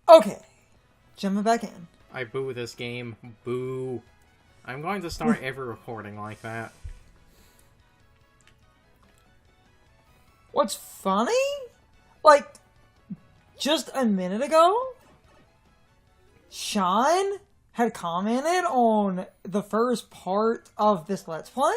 Okay. Jumping back in. I boo this game. Boo. I'm going to start every recording like that. What's funny? Like, just a minute ago, Sean had commented on the first part of this Let's Play,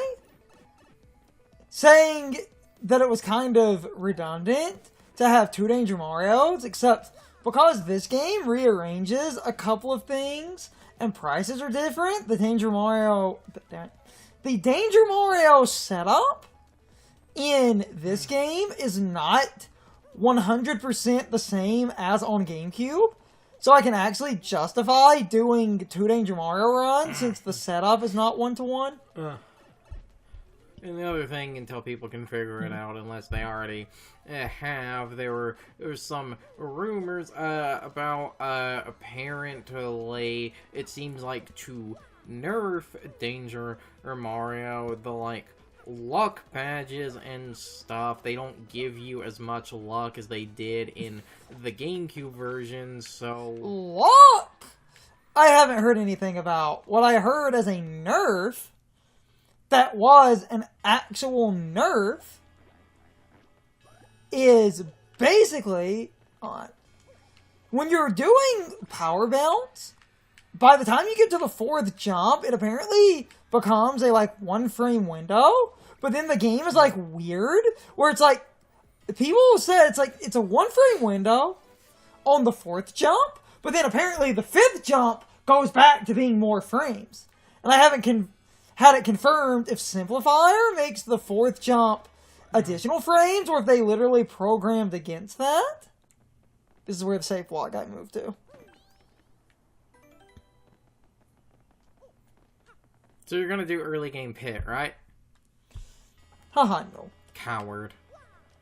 saying that it was kind of redundant to have two Danger Marios, except because this game rearranges a couple of things and prices are different, the Danger Mario setup in this game is not 100% the same as on GameCube. So I can actually justify doing two Danger Mario runs since the setup is not one-to-one. And the other thing, until people can figure it out, unless they already have, there was some rumors about apparently it seems like to nerf Danger or Mario, the luck badges and stuff, they don't give you as much luck as they did in the GameCube version, so... Luck? I haven't heard anything about. What I heard as a nerf that was an actual nerf is basically when you're doing power bounce, by the time you get to the fourth jump, it apparently becomes a 1 frame window, but then the game is weird, where it's people said it's a 1 frame window on the fourth jump, but then apparently the fifth jump goes back to being more frames. And I haven't had it confirmed if Simplifier makes the fourth jump additional frames, or if they literally programmed against that. This is where the safe block got moved to. So you're gonna do early game pit, right? Haha, no. Coward.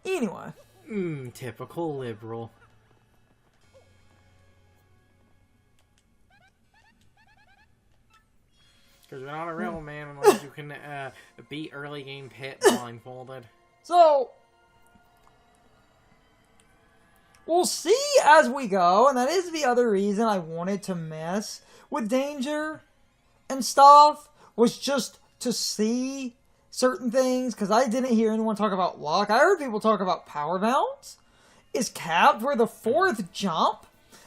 Anyway. Typical liberal. Because you're not a real man unless you can beat early game pit blindfolded. So, we'll see as we go, and that is the other reason I wanted to mess with Danger and stuff, was just to see certain things, because I didn't hear anyone talk about luck. I heard people talk about power bounce is capped where the fourth jump,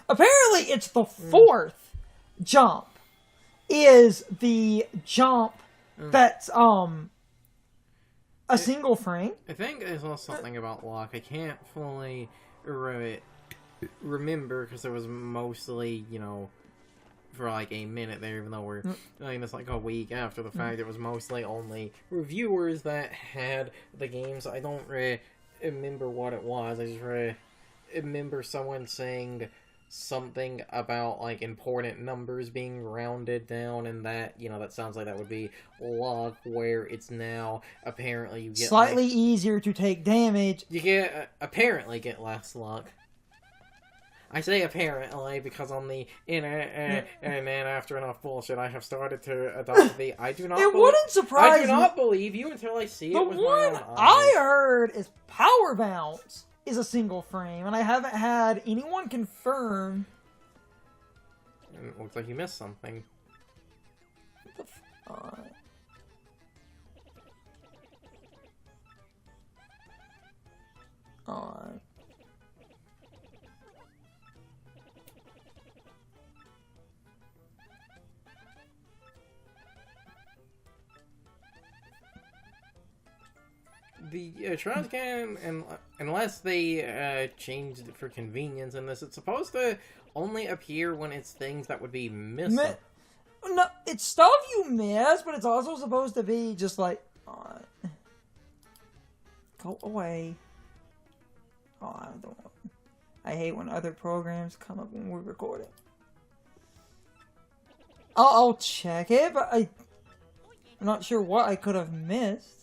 apparently it's the fourth jump, is the jump that's a single frame. I think there's also something about luck. I can't fully remember, because there was mostly, for a minute there, even though we're doing this a week after the fact, it was mostly only reviewers that had the games. I don't remember what it was. I just remember someone saying something about important numbers being rounded down, and that that sounds like that would be luck, where it's now apparently you get slightly easier to take damage. You get apparently get less luck. I say apparently because on the internet, and then after enough bullshit, I have started to adopt the I do not. It wouldn't surprise me. I do not believe you until I see it with my own eyes. The one I heard is power bounce is a single frame, and I haven't had anyone confirm. And it looks like you missed something. What the fuck? The trash can, and unless they changed it for convenience in this, it's supposed to only appear when it's things that would be missing. No, it's stuff you miss, but it's also supposed to be just go away. I hate when other programs come up when we're recording. I'll check it, but I'm not sure what I could have missed.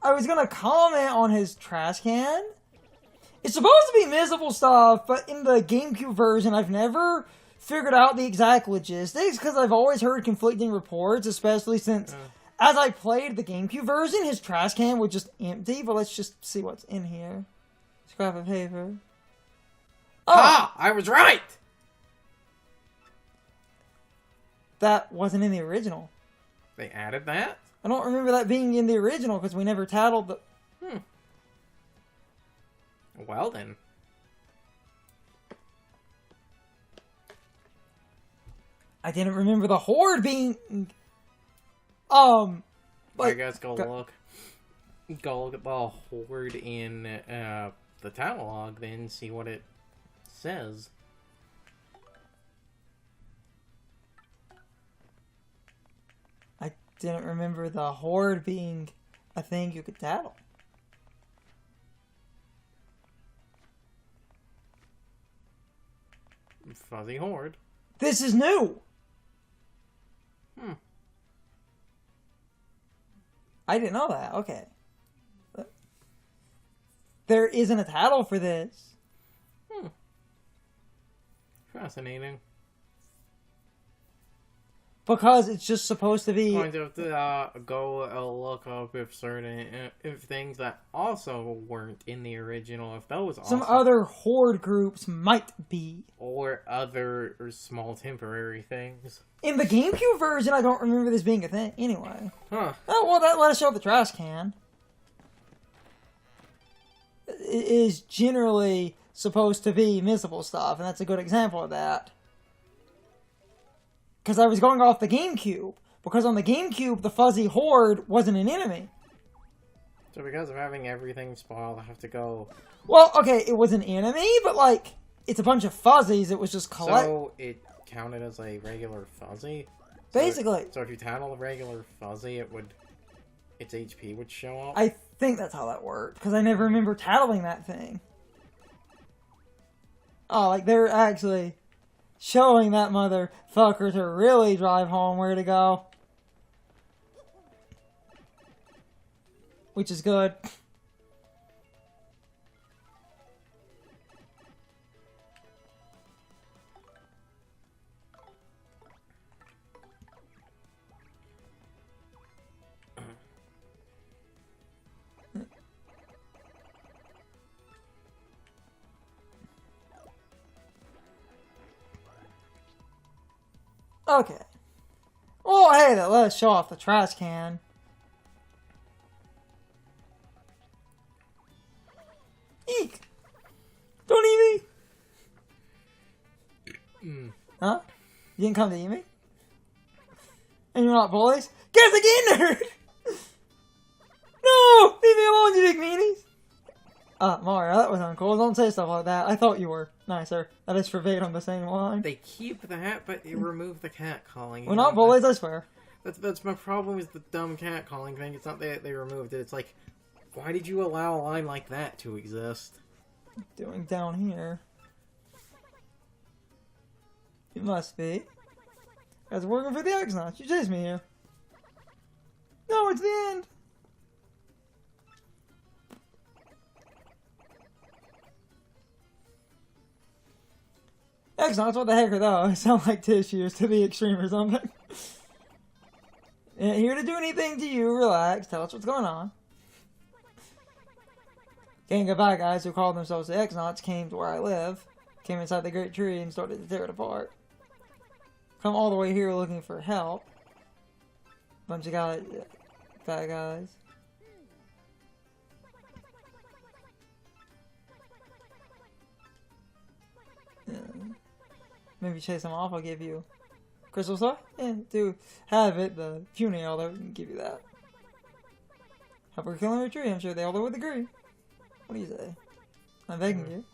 I was gonna comment on his trash can. It's supposed to be missable stuff, but in the GameCube version, I've never figured out the exact logistics, because I've always heard conflicting reports, especially since as I played the GameCube version, his trash can was just empty, but let's just see what's in here. Scrap of paper. Oh! Ah! I was right! That wasn't in the original. They added that? I don't remember that being in the original because we never tattled the... Well then. I didn't remember the horde being... I guess go look. Go look at the horde in the catalog, then see what it says. I didn't remember the horde being a thing you could tattle. Fuzzy horde. This is new! I didn't know that. Okay. There isn't a tattle for this. Fascinating. Because it's just supposed to be... Going to have to go look up if certain if things that also weren't in the original, if those some also, other horde groups might be. or other or small temporary things. In the GameCube version, I don't remember this being a thing. Anyway. Huh. Oh, well, that let us show the trash can. It is generally supposed to be missable stuff, and that's a good example of that. Because I was going off the GameCube. Because on the GameCube, the fuzzy horde wasn't an enemy. So because of having everything spoiled, I have to go... Well, okay, it was an enemy, but, like, it's a bunch of fuzzies. It was just collect... So it counted as a regular fuzzy? Basically. So if you tattle a regular fuzzy, its HP would show up? I think that's how that worked. Because I never remember tattling that thing. Oh, like, they're actually... showing that motherfucker to really drive home where to go. Which is good. Okay. Oh, hey, let's show off the trash can. Eek! Don't eat me! Huh? You didn't come to eat me? And you're not bullies? Guess again, nerd! No! Leave me alone, you big meanies! Mario, that was uncool. Don't say stuff like that. I thought you were nicer. That is verbatim the same line. They keep that, but you remove the cat calling. We're not bullies, I swear. That's my problem with the dumb cat calling thing. It's not that they removed it. It's like, why did you allow a line like that to exist? Doing down here. You must be. Guys, working for the X-Knots. You chased me here. No, it's the end. X-Knots, what the heck are those? Sound like tissues to the extreme or something. Ain't here to do anything to you. Relax. Tell us what's going on. Gang of bad guys who called themselves the X-Knots came to where I live, came inside the great tree and started to tear it apart. Come all the way here looking for help. Bunch of guys, bad guys. Yeah. Maybe chase them off, I'll give you Crystal Star? Yeah, do have it, the puny elder can give you that. Help her killing her tree, I'm sure the elder would agree. What do you say? I'm begging you.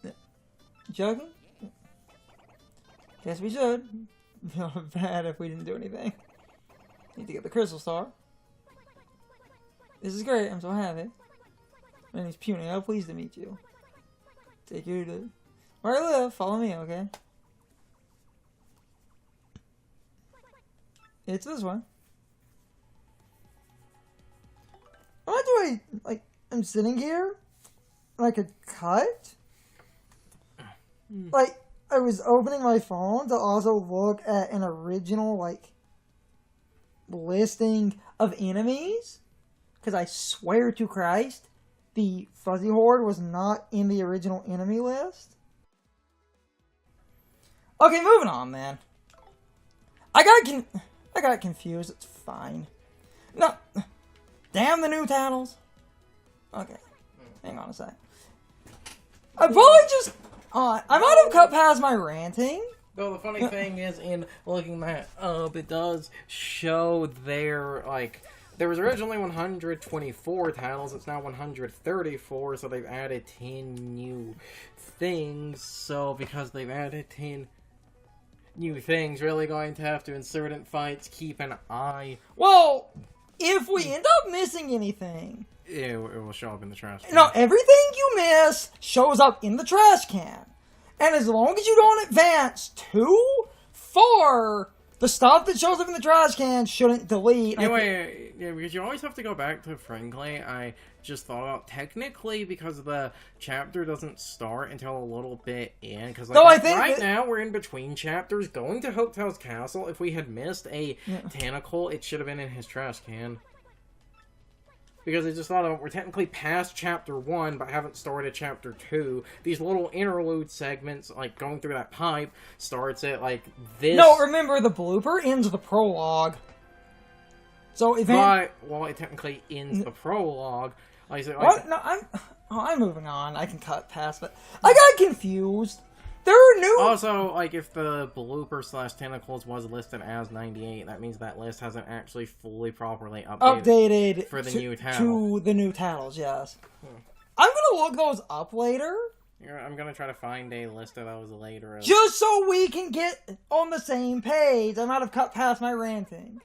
Yeah. Joking? Guess we should. Feel bad if we didn't do anything. Need to get the Crystal Star. This is great, I'm so happy. My name's Puny, I'm pleased to meet you. Take you to where I live, follow me, okay? It's this one. Why do I, like, I'm sitting here, and I could cut? Like, I was opening my phone to also look at an original, like, listing of enemies. Because I swear to Christ, the Fuzzy Horde was not in the original enemy list. Okay, moving on, man. I got confused. It's fine. No, damn the new Tattles. Okay, hang on a sec. I probably just, I might have cut past my ranting. Though the funny thing is, in looking that up, it does show there was originally 124 titles, it's now 134, so they've added 10 new things. So because they've added 10 new things, really going to have to, in certain fights, keep an eye. Well, if we end up missing anything... It will show up in the trash can. No, everything you miss shows up in the trash can. And as long as you don't advance too far, the stuff that shows up in the trash can shouldn't delete. Yeah, because you always have to go back to, frankly, I just thought out, technically, because the chapter doesn't start until a little bit in, because right now we're in between chapters, going to Hotel's Castle. If we had missed a tentacle, it should have been in his trash can. Because I just thought of it, we're technically past chapter 1, but haven't started chapter 2. These little interlude segments, like going through that pipe, starts at like this. No, remember the blooper ends the prologue. So if it technically ends the prologue. Like, what? No, I'm moving on. I can cut past, but I got confused. There are new... Also, like, if the blooper / tentacles was listed as 98, that means that list hasn't actually fully properly updated for the new Tattle. To the new Tattles, yes. I'm gonna look those up later. I'm gonna try to find a list of those later. Just so we can get on the same page. I might have cut past my ranting.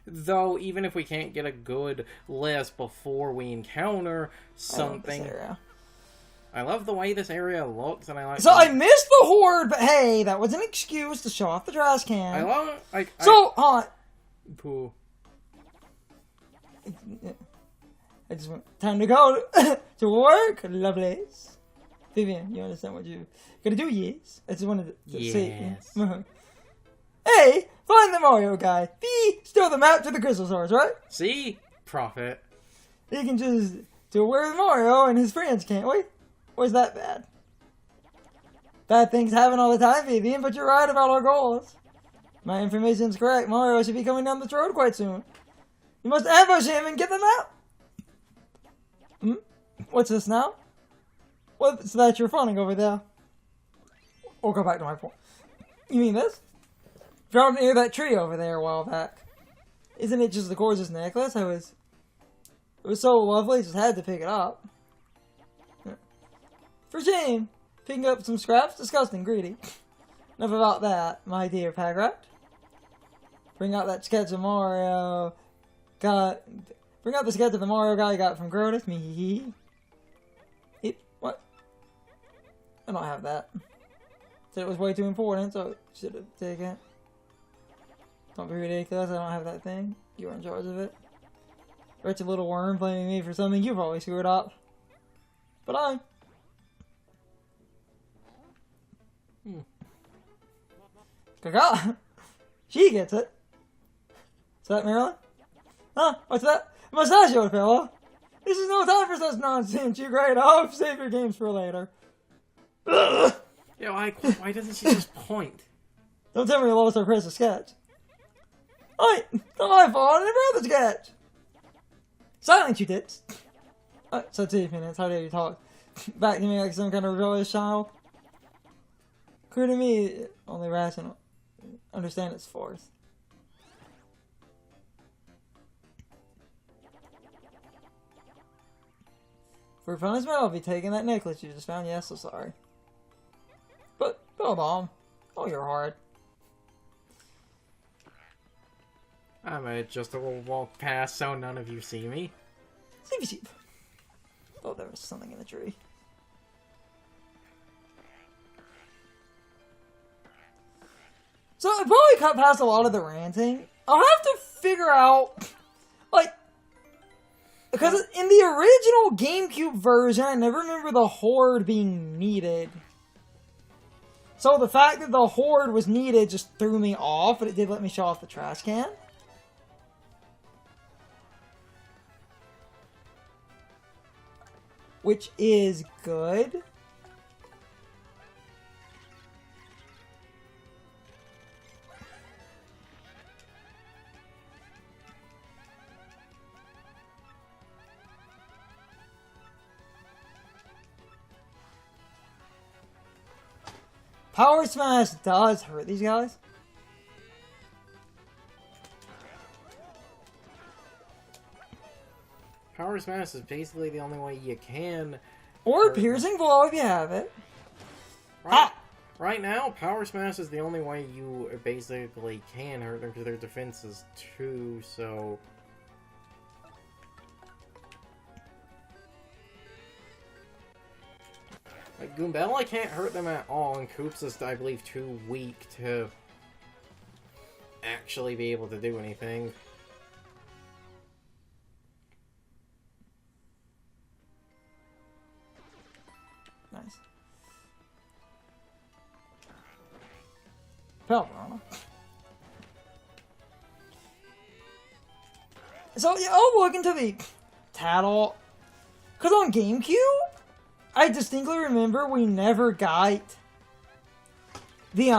Though, even if we can't get a good list before we encounter something... I love the way this area looks, and I like... So I missed the Horde, but hey, that was an excuse to show off the trash can. I love it. Pooh. I just want... Time to go to work. Lovelace. Vivian, you understand what you gotta do? Yes. I just wanted to say... Hey, find the Mario guy. B, steal the map to the crystal source, right? See? Profit. You can just do where Mario and his friends can't. Wait. Was that bad? Bad things happen all the time, Vivian, but you're right about our goals. My information's correct. Mario should be coming down this road quite soon. You must ambush him and get them out. What's this now? What's that you're fawning over there? Or go back to my point. You mean this? Dropped near that tree over there a while back. Isn't it just the gorgeous necklace? It was so lovely, just had to pick it up. For shame! Picking up some scraps? Disgusting, greedy. Enough about that, my dear Pagrat. Bring out that sketch of Mario. Bring out the sketch of the Mario guy you got from Grotus. Me. What? I don't have that. Said it was way too important, so I should have taken it. Don't be ridiculous, I don't have that thing. You were in charge of it. Wretched little worm blaming me for something you probably screwed up. But Gaga! She gets it. Is that Marilyn? Huh? What's that? Mustachio fella! This is no time for such nonsense, you great hope. Save your games for later. Yeah, why doesn't she just point? Don't tell me you lost our precious sketch. Not my fault, I never had the sketch. Silence, you did. So 2 minutes, how dare you talk back to me like some kind of rebellious child? Clear to me, only rational. Understand its force. For punishment, I'll be taking that necklace you just found. Yes, so sorry. But, hold on. Oh, you're hard. I'm gonna just walk past so none of you see me. Sheep. Oh, there was something in the tree. So I probably cut past a lot of the ranting. I'll have to figure out, because in the original GameCube version, I never remember the Horde being needed. So So the fact that the horde was needed just threw me off, but it did let me show off the trash can. Which is good. Power Smash does hurt these guys. Power Smash is basically the only way you can. Or Piercing Blow if you have it. Right now, Power Smash is the only way you basically can hurt them because their defense is 2, so... Like, Goombella can't hurt them at all, and Koops is, I believe, too weak to actually be able to do anything. Nice. Pelvrona. So, yeah, I'll look into the Tattle. Because on GameCube, I distinctly remember we never got the,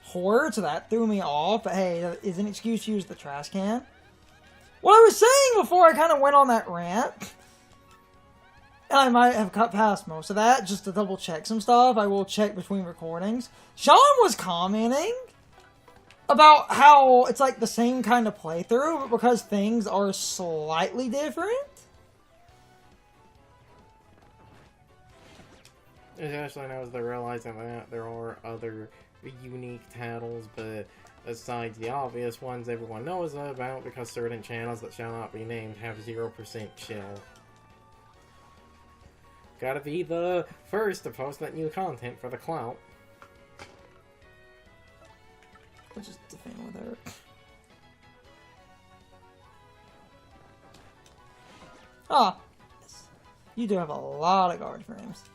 horde, so that threw me off. But hey, that is an excuse to use the trash can. What I was saying before I kind of went on that rant, and I might have cut past most of that, just to double check some stuff. I will check between recordings. Sean was commenting about how it's like the same kind of playthrough, but because things are slightly different. Especially now as they're realizing that there are other unique Tattles, but besides the obvious ones everyone knows about, because certain channels that shall not be named have 0% chill. Gotta be the first to post that new content for the clout. I'll just defend with her. Ah, yes. You do have a lot of guard frames.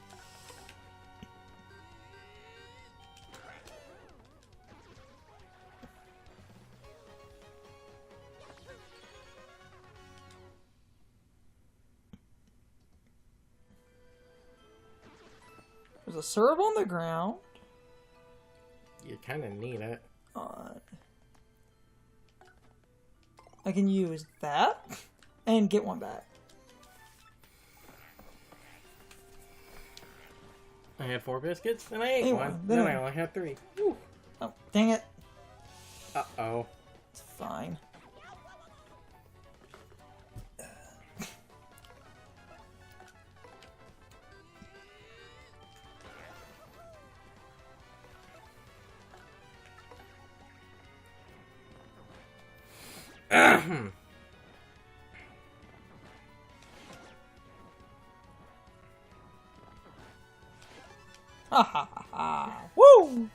There's a serve on the ground. You kind of need it. I can use that and get one back. I had 4 biscuits and I ate one. Then I only had 3. Whew. Oh, dang it. Uh-oh. It's fine. Ha ha ha ha! Woo!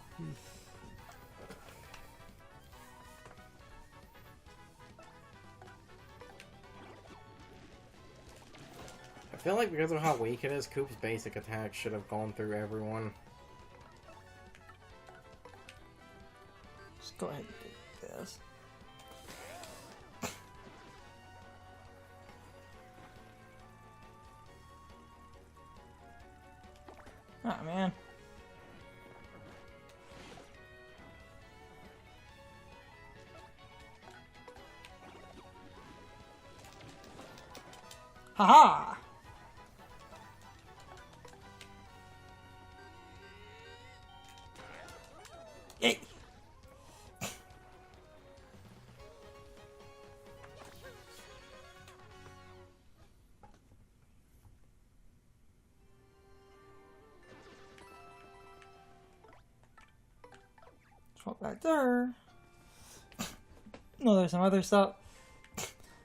I feel like because of how weak it is, Coop's basic attack should have gone through everyone. Just go ahead and do this. Oh man. Haha! Yay! Swap back there. No, there's some other stuff.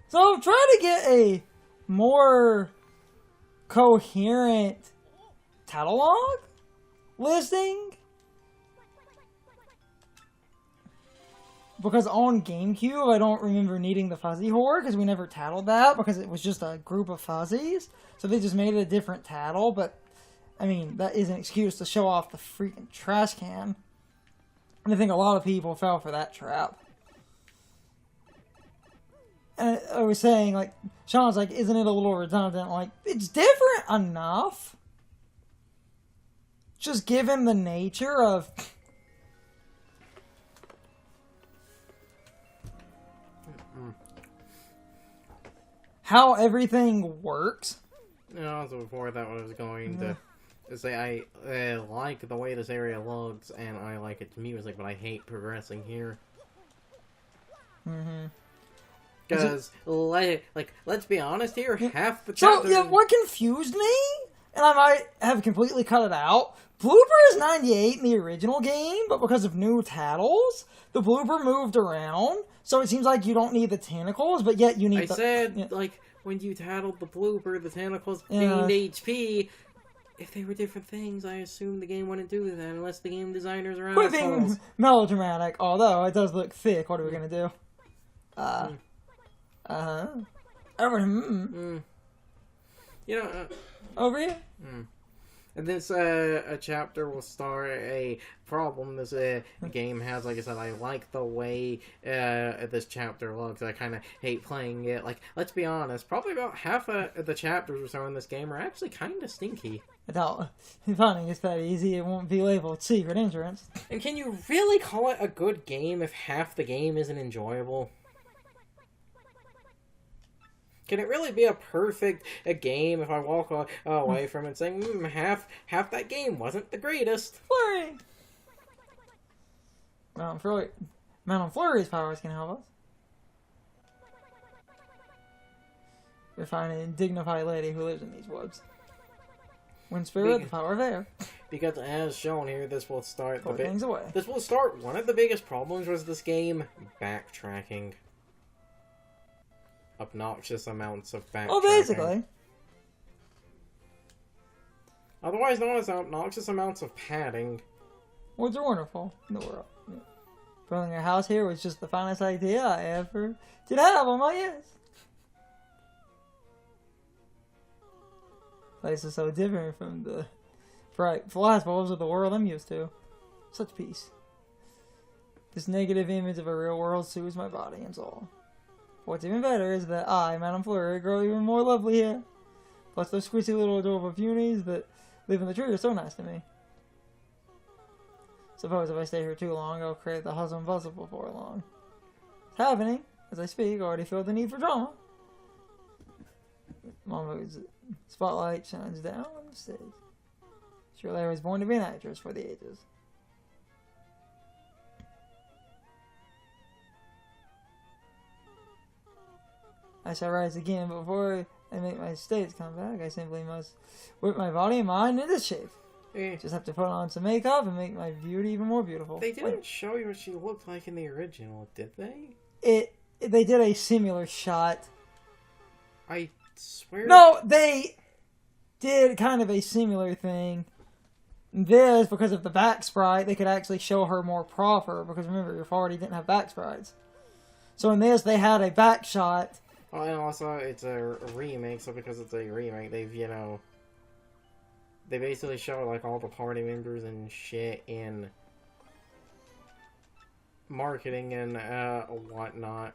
So I'm trying to get a more coherent catalog listing, because on GameCube I don't remember needing the fuzzy horde because we never tattled that because it was just a group of fuzzies, so they just made it a different tattle. But I mean, that is an excuse to show off the freaking trash can. And I think a lot of people fell for that trap. And I was saying, like, Sean's like, isn't it a little redundant? Like, it's different enough. Just given the nature of... how everything works. And also before that, what I was going to say, I like the way this area looks, and I like its music, but I hate progressing here. Because, let's be honest here, half the chapter... So, yeah, what confused me, and I might have completely cut it out, blooper is 98 in the original game, but because of new Tattles, the blooper moved around, so it seems like you don't need the tentacles, but yet you need when you tattled the blooper, the tentacles gained HP. If they were different things, I assume the game wouldn't do that unless the game designers are assholes. Being melodramatic, although it does look thick. What are we gonna do? Over here? And this chapter will start a problem this game has. Like I said, I like the way this chapter looks. I kind of hate playing it. Like, let's be honest, probably about half of the chapters or so in this game are actually kind of stinky. Finding it's that easy, it won't be labeled secret entrance. And can you really call it a good game if half the game isn't enjoyable? Can it really be a perfect game if I walk away from it saying, half that game wasn't the greatest? Flurry! Mountain Flurry's powers can help us. You're finding a dignified lady who lives in these woods. Wind Spirit, the power of air. Because as shown here, this will start things away. This will start one of the biggest problems with this game, backtracking. Obnoxious amounts of backtracking. Oh, basically. Otherwise known as obnoxious amounts of padding. Woods are wonderful in the world. Yeah. Building a house here was just the finest idea I ever did have on my ears. Place is so different from the bright flashbulbs of the world I'm used to. Such peace. This negative image of a real world soothes my body and soul. What's even better is that I, Madame Fleury, grow even more lovely here. Plus those squishy little adorable punies that live in the tree are so nice to me. Suppose if I stay here too long, I'll create the hustle and bustle before long. It's happening. As I speak, I already feel the need for drama. Mama's spotlight shines down on the stage. Surely I was born to be an actress for the ages. I shall rise again, but before I make my states come back, I simply must whip my body and mind into shape. Just have to put on some makeup and make my beauty even more beautiful. They didn't show you what she looked like in the original, did they? They did a similar shot. I swear... No, they did kind of a similar thing. This, because of the back sprite, they could actually show her more proper, because remember, your already didn't have back sprites. So in this, they had a back shot. Oh, and also, it's a remake, so because it's a remake, they've, they basically show, like, all the party members and shit in marketing and, whatnot.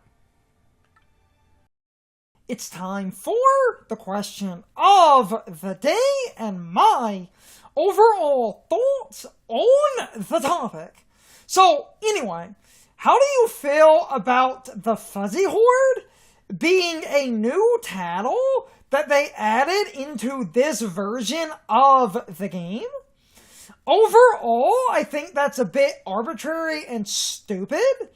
It's time for the question of the day and my overall thoughts on the topic. So, anyway, how do you feel about the Fuzzy Horde being a new Tattle that they added into this version of the game? Overall, I think that's a bit arbitrary and stupid.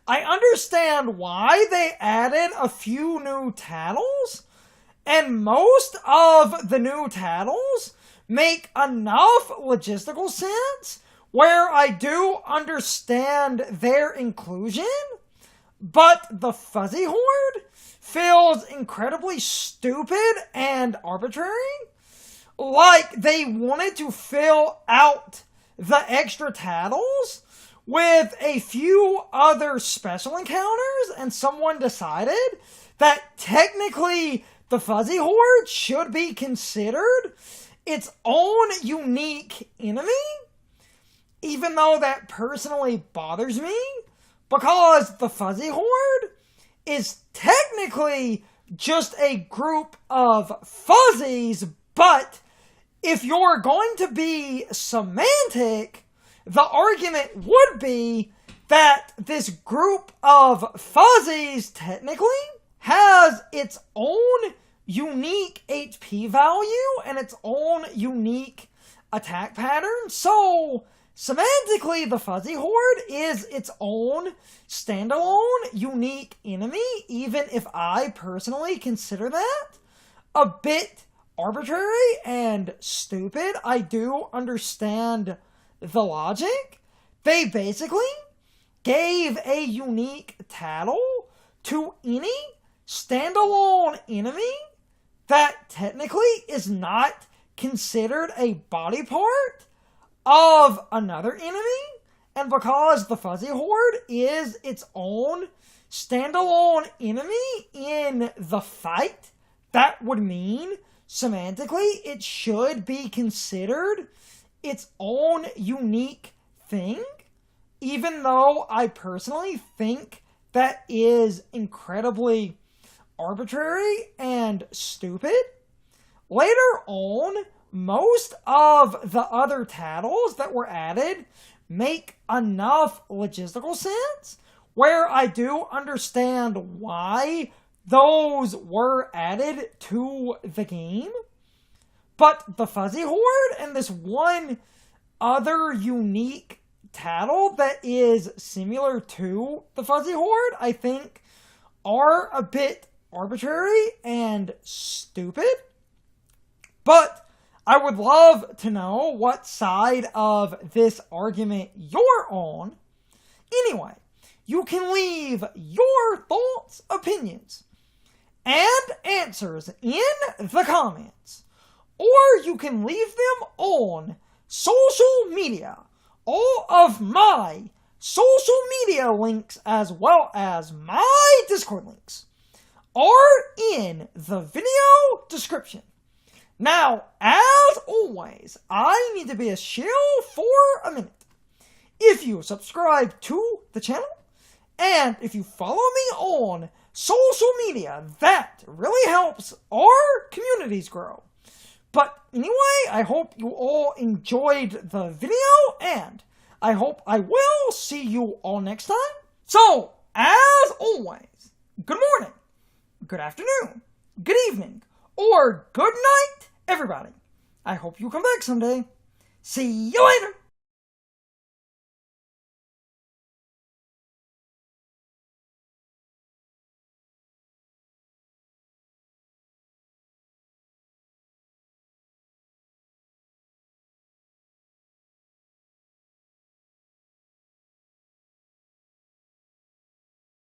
I understand why they added a few new Tattles, and most of the new Tattles make enough logistical sense where I do understand their inclusion, but the Fuzzy Horde feels incredibly stupid and arbitrary. Like they wanted to fill out the extra Tattles with a few other special encounters, and someone decided that technically the Fuzzy Horde should be considered its own unique enemy, even though that personally bothers me, because the Fuzzy Horde is technically just a group of fuzzies, but if you're going to be semantic, the argument would be that this group of fuzzies technically has its own unique HP value and its own unique attack pattern. So, semantically, the Fuzzy Horde is its own standalone unique enemy, even if I personally consider that a bit arbitrary and stupid. I do understand the logic. They basically gave a unique Tattle to any standalone enemy that technically is not considered a body part of another enemy, and because the Fuzzy Horde is its own standalone enemy in the fight, that would mean semantically it should be considered its own unique thing, even though I personally think that is incredibly arbitrary and stupid. Later on, most of the other Tattles that were added make enough logistical sense where I do understand why those were added to the game. But the Fuzzy Horde and this one other unique Tattle that is similar to the Fuzzy Horde, I think, are a bit arbitrary and stupid. But I would love to know what side of this argument you're on. Anyway, you can leave your thoughts, opinions, and answers in the comments. Or you can leave them on social media. All of my social media links, as well as my Discord links, are in the video description. Now, as always, I need to be a shill for a minute. If you subscribe to the channel, and if you follow me on social media, that really helps our communities grow. But anyway, I hope you all enjoyed the video, and I hope I will see you all next time. So, as always, good morning, good afternoon, good evening, or good night, everybody. I hope you come back someday. See you later.